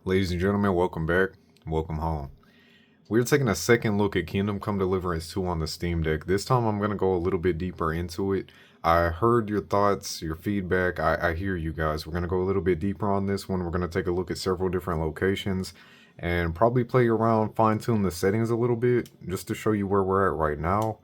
Ladies and gentlemen, welcome back. Welcome home. We're taking a second look at Kingdom Come Deliverance 2 on the Steam Deck. This time I'm going to go a little bit deeper into it. I heard your thoughts, your feedback. I hear you guys. We're going to go a little bit deeper on this one. We're going to take a look at several different locations and probably play around, fine tune the settings a little bit just to show you where we're at right now.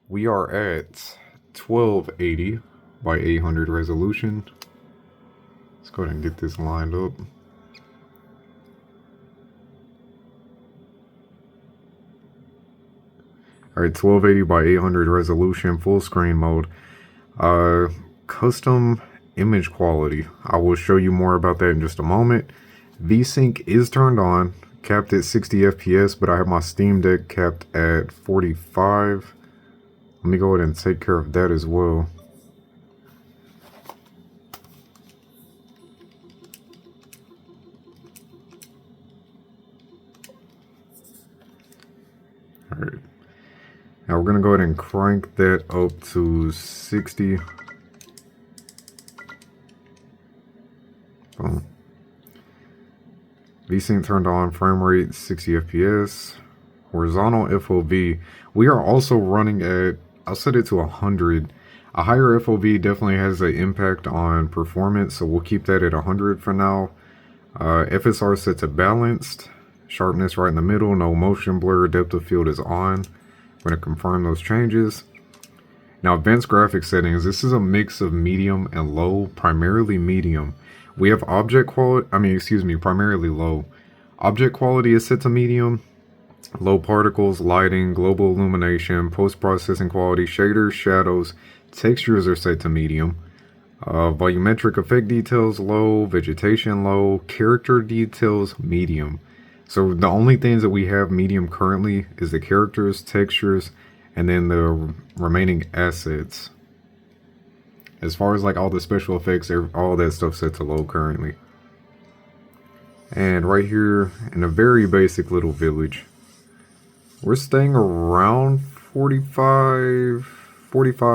We are at 1280 by 800 resolution. Let's go ahead and get this lined up. Alright, 1280 by 800 resolution, full screen mode. Custom image quality. I will show you more about that in just a moment. VSync is turned on, capped at 60 FPS, but I have my Steam Deck capped at 45. Let me go ahead and take care of that as well. Alright. Now we're going to go ahead and crank that up to 60. Boom. VSync turned on, frame rate 60 FPS. Horizontal FOV. We are also running at, I'll set it to 100. A higher FOV definitely has an impact on performance, so we'll keep that at 100 for now. FSR set to balanced. Sharpness right in the middle, no motion blur, depth of field is on. We're going to confirm those changes. Now, advanced graphics settings. This is a mix of medium and low, primarily medium. We have object quality, primarily low. Object quality is set to medium. Low particles, lighting, global illumination, post-processing quality, shaders, shadows, textures are set to medium. Volumetric effect details low, vegetation low, character details medium. So the only things that we have medium currently is the characters, textures, and then the remaining assets. As far as like all the special effects, all that stuff set to low currently. And right here in a very basic little village, we're staying around 45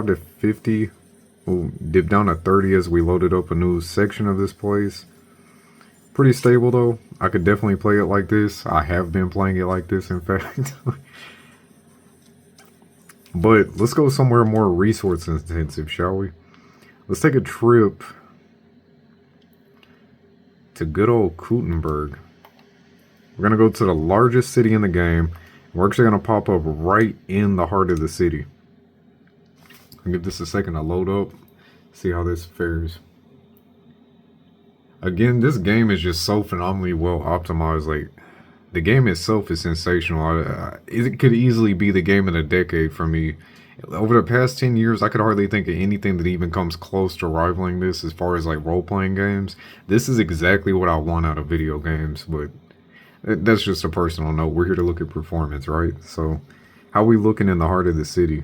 to 50. We'll dip down to 30 as we loaded up a new section of this place. Pretty stable though. I could definitely play it like this. I have been playing it like this, in fact. But let's go somewhere more resource intensive, shall we? Let's take a trip to good old Kuttenberg. We're going to go to the largest city in the game. We're actually going to pop up right in the heart of the city. I'll give this a second to load up. See how this fares. Again, this game is just so phenomenally well optimized. Like, the game itself is sensational. It could easily be the game of the decade for me. Over the past 10 years, I could hardly think of anything that even comes close to rivaling this as far as like role-playing games. This is exactly what I want out of video games, but that's just a personal note. We're here to look at performance, right? So, how are we looking in the heart of the city?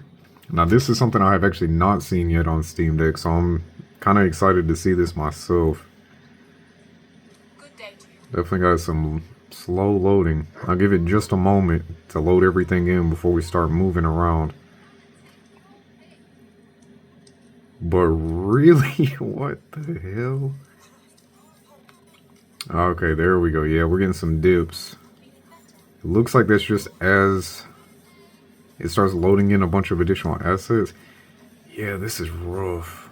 Now, this is something I have actually not seen yet on Steam Deck, so I'm kind of excited to see this myself. Definitely got some slow loading. I'll give it just a moment to load everything in before we start moving around. But really, what the hell? Okay, there we go. Yeah, we're getting some dips. It looks like that's just as it starts loading in a bunch of additional assets. Yeah, this is rough.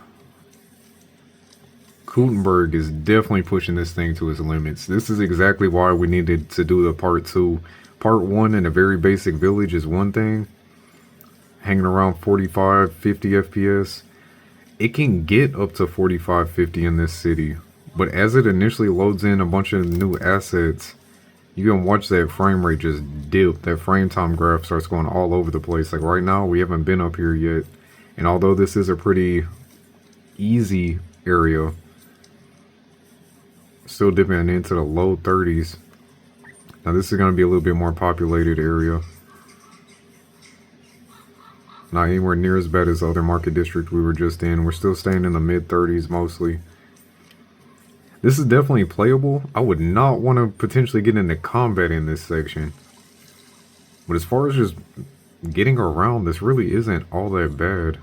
Kuttenberg is definitely pushing this thing to its limits. This is exactly why we needed to do the part 2. Part 1 in a very basic village is one thing. Hanging around 45, 50 FPS. It can get up to 45, 50 in this city. But as it initially loads in a bunch of new assets, you can watch that frame rate just dip. That frame time graph starts going all over the place. Like right now, we haven't been up here yet. And although this is a pretty easy area, still dipping into the low 30s. Now this is going to be a little bit more populated area. Not anywhere near as bad as the other market district we were just in. We're still staying in the mid 30s mostly. This is definitely playable. I would not want to potentially get into combat in this section. But as far as just getting around, this really isn't all that bad.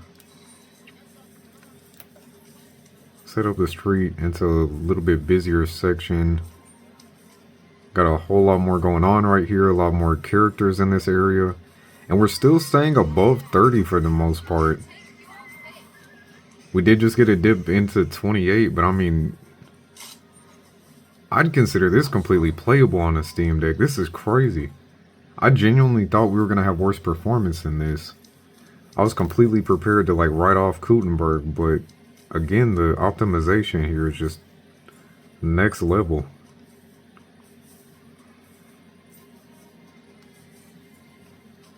Set up the street into a little bit busier section. Got a whole lot more going on right here, a lot more characters in this area. And we're still staying above 30 for the most part. We did just get a dip into 28, but I mean, I'd consider this completely playable on a Steam Deck. This is crazy. I genuinely thought we were going to have worse performance than this. I was completely prepared to like write off Kuttenberg, but again, the optimization here is just next level.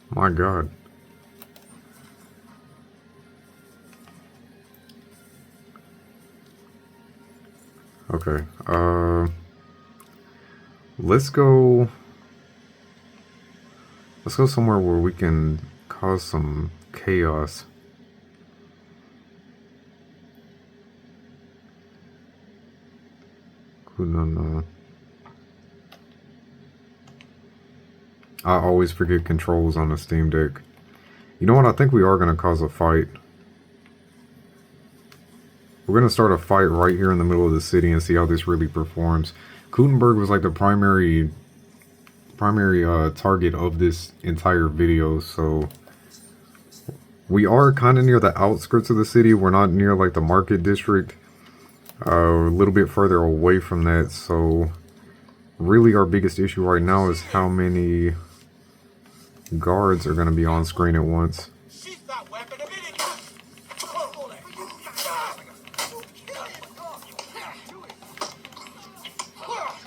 My God. Okay, let's go somewhere where we can cause some chaos. No. I always forget controls on the Steam Deck. You know what? I think we are going to cause a fight. We're going to start a fight right here in the middle of the city and see how this really performs. Kuttenberg was like the primary target of this entire video, so we are kind of near the outskirts of the city. We're not near like the market district. A little bit further away from that, so really our biggest issue right now is how many guards are going to be on screen at once.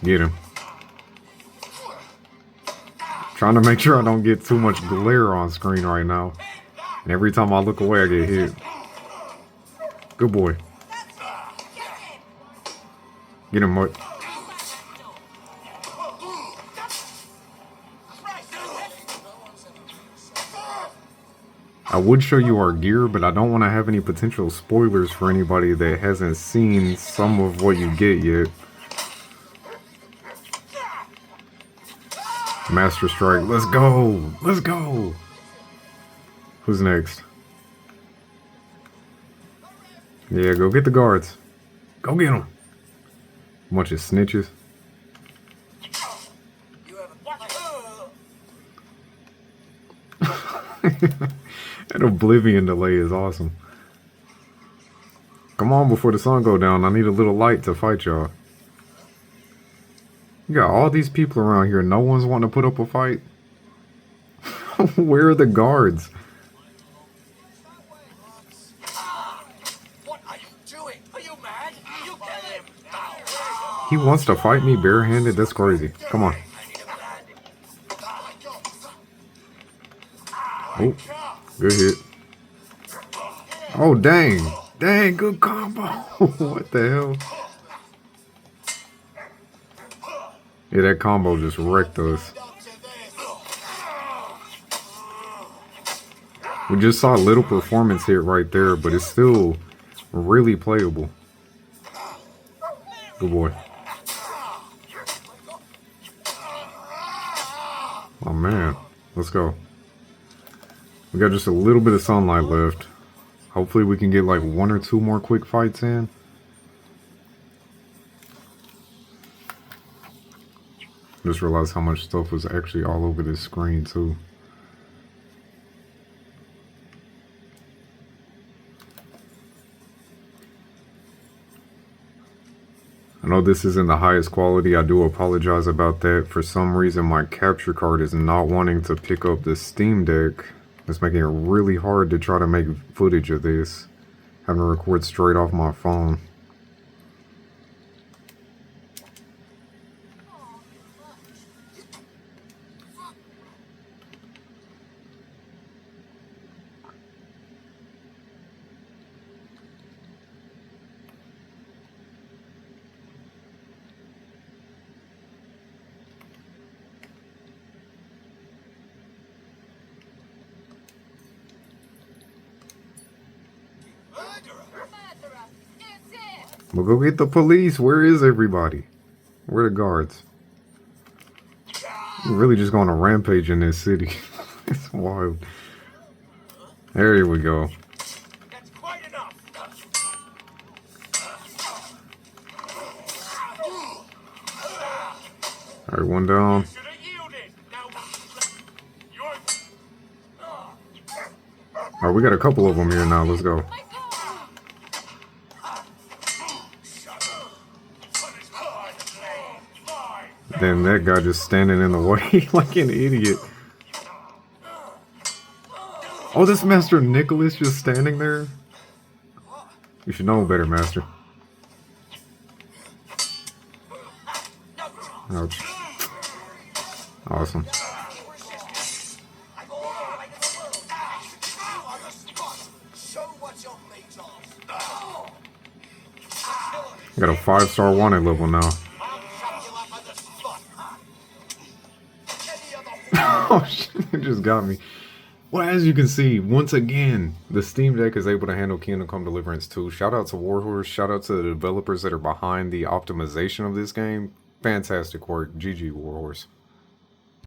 Get him. Trying to make sure I don't get too much glare on screen right now. And every time I look away, I get hit. Good boy. Get him, Mutt. I would show you our gear, but I don't want to have any potential spoilers for anybody that hasn't seen some of what you get yet. Master Strike, let's go! Let's go! Who's next? Yeah, go get the guards. Go get them. Bunch of snitches. That Oblivion delay is awesome. Come on before the sun go down. I need a little light to fight y'all. You got all these people around here. No one's wanting to put up a fight. Where are the guards? What are you doing? Are you mad? You kill him! He wants to fight me barehanded? That's crazy. Come on. Oh, good hit. Oh, dang. Dang, good combo. What the hell? Yeah, that combo just wrecked us. We just saw a little performance hit right there, but it's still really playable. Good boy. Oh man, let's go. We got just a little bit of sunlight left. Hopefully we can get like 1 or 2 more quick fights in. Just realized how much stuff was actually all over this screen too. I know this isn't the highest quality. I do apologize about that. For some reason my capture card is not wanting to pick up the Steam Deck. It's making it really hard to try to make footage of this. Having to record straight off my phone. Well, go get the police. Where is everybody? Where are the guards? We're really just going on a rampage in this city. It's wild. There we go. That's quite enough. All right, one down. Should have yielded. Now, you're. All right, we got a couple of them here now. Let's go. Then that guy just standing in the way like an idiot. Oh, this Master Nicholas just standing there. You should know better, Master. Ouch. Awesome. Got a 5-star wanted level now. Oh shit, it just got me. Well, as you can see, once again, the Steam Deck is able to handle Kingdom Come Deliverance 2. Shout out to Warhorse. Shout out to the developers that are behind the optimization of this game. Fantastic work. GG, Warhorse.